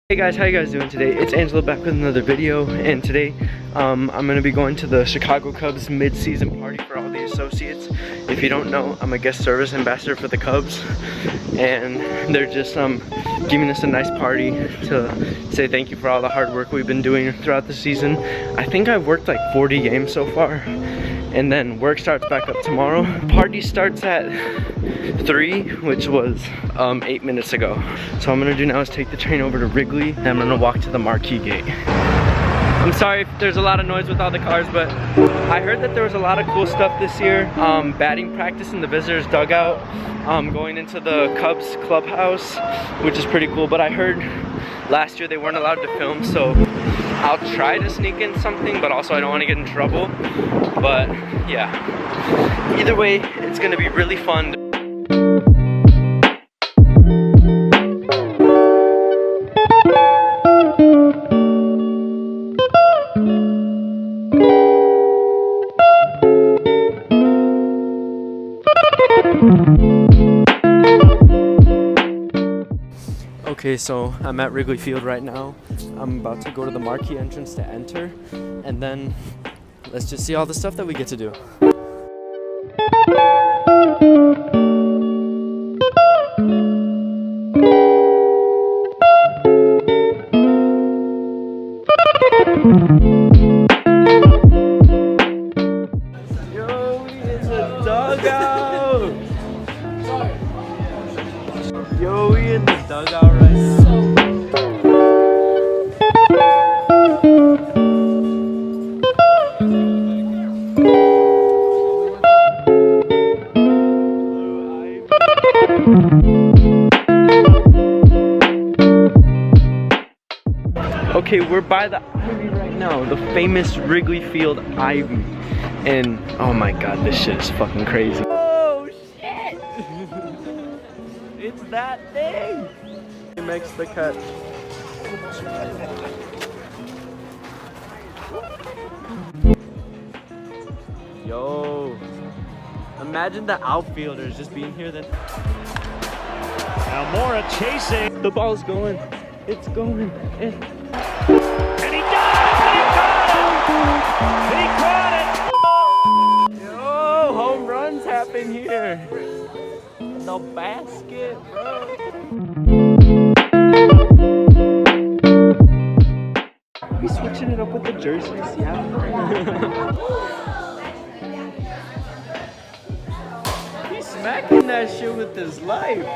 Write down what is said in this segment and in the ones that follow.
Hey guys, how you guys doing today? It's Angelo back with another video, and today I'm gonna be going to the Chicago Cubs mid-season party for all the associates. If you don't know, I'm a guest service ambassador for the Cubs, and they're just giving us a nice party to say thank you for all the hard work we've been doing throughout the season. I think I've worked like 40 games so far, and then work starts back up tomorrow. Party starts at 3, which was 8 minutes ago. So what I'm gonna do now is take the train over to Wrigley, and I'm gonna walk to the marquee gate. I'm sorry if there's a lot of noise with all the cars, but I heard that there was a lot of cool stuff this year. Batting practice in the visitors dugout, going into the Cubs clubhouse, which is pretty cool. But I heard last year they weren't allowed to film, so I'll try to sneak in something, but also I don't want to get in trouble. But yeah, either way, it's gonna be really fun. Okay, so I'm at Wrigley Field right now. I'm about to go to the marquee entrance to enter, and then let's just see all the stuff that we get to do. Yo, we in the dugout! Yo, we in the dugout right now. Okay, we're by the Ivy right now, the famous Wrigley Field Ivy. And oh my god, this shit is fucking crazy. Oh shit! It's that thing! He makes the catch. Yo, imagine the outfielders just being here then. Now Mora chasing. The ball's going. It's going. And he got it! He caught it! Yo, home runs happen here. The basket, bro. We switching it up with the jerseys, yeah. He's smacking that shit with his life.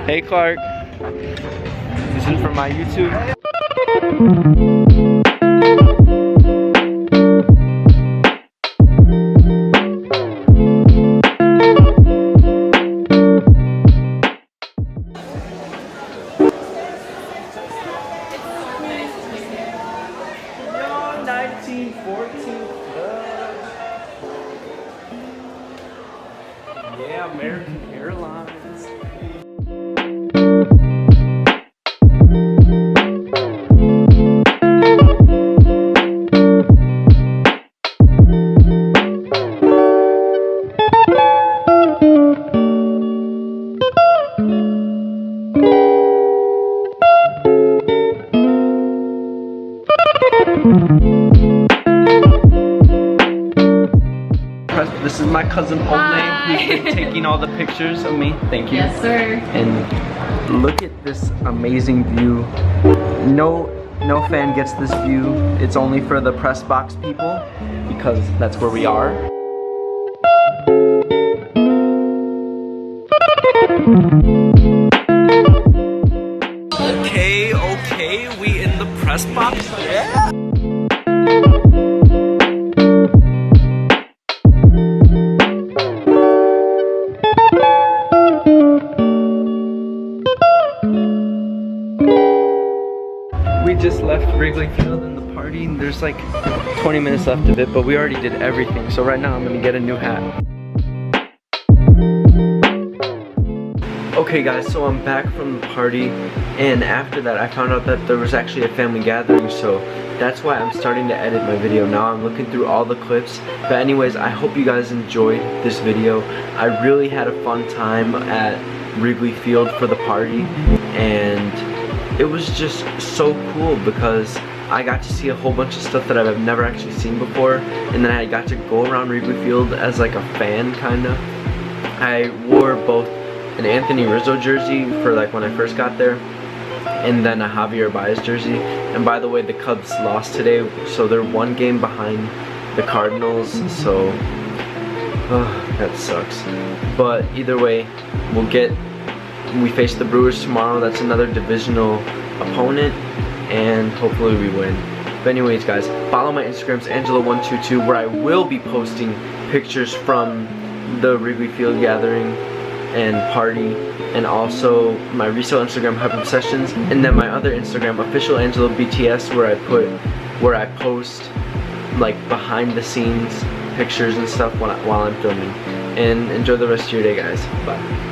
Hey Clark, this is for my YouTube. Yo, 1914 Club. Yeah, American Airlines. This is my cousin Ole, who's been taking all the pictures of me. Thank you. Yes, sir. And look at this amazing view. No fan gets this view. It's only for the press box people, because that's where we are. Okay, we in the press box. Yeah. We just left Wrigley Field and the party party. There's like 20 minutes left of it, but we already did everything. So right now I'm gonna get a new hat. Okay guys, so I'm back from the party, and after that I found out that there was actually a family gathering, so that's why I'm starting to edit my video now. I'm looking through all the clips. But anyways, I hope you guys enjoyed this video. I really had a fun time at Wrigley Field for the party, and it was just so cool because I got to see a whole bunch of stuff that I've never actually seen before, and then I got to go around Wrigley Field as like a fan, kinda. I wore both an Anthony Rizzo jersey for like when I first got there, and then a Javier Baez jersey. And by the way, the Cubs lost today, so they're one game behind the Cardinals, so that sucks. But either way, we face the Brewers tomorrow. That's another divisional opponent, and hopefully we win. But anyways guys, follow my Instagrams, Angelo122, where I will be posting pictures from the Wrigley Field gathering and party, and also my resale Instagram, Hype Obsessions, and then my other Instagram, officialangelobusiness, where I post like behind the scenes pictures and stuff while I'm filming. And enjoy the rest of your day guys. Bye.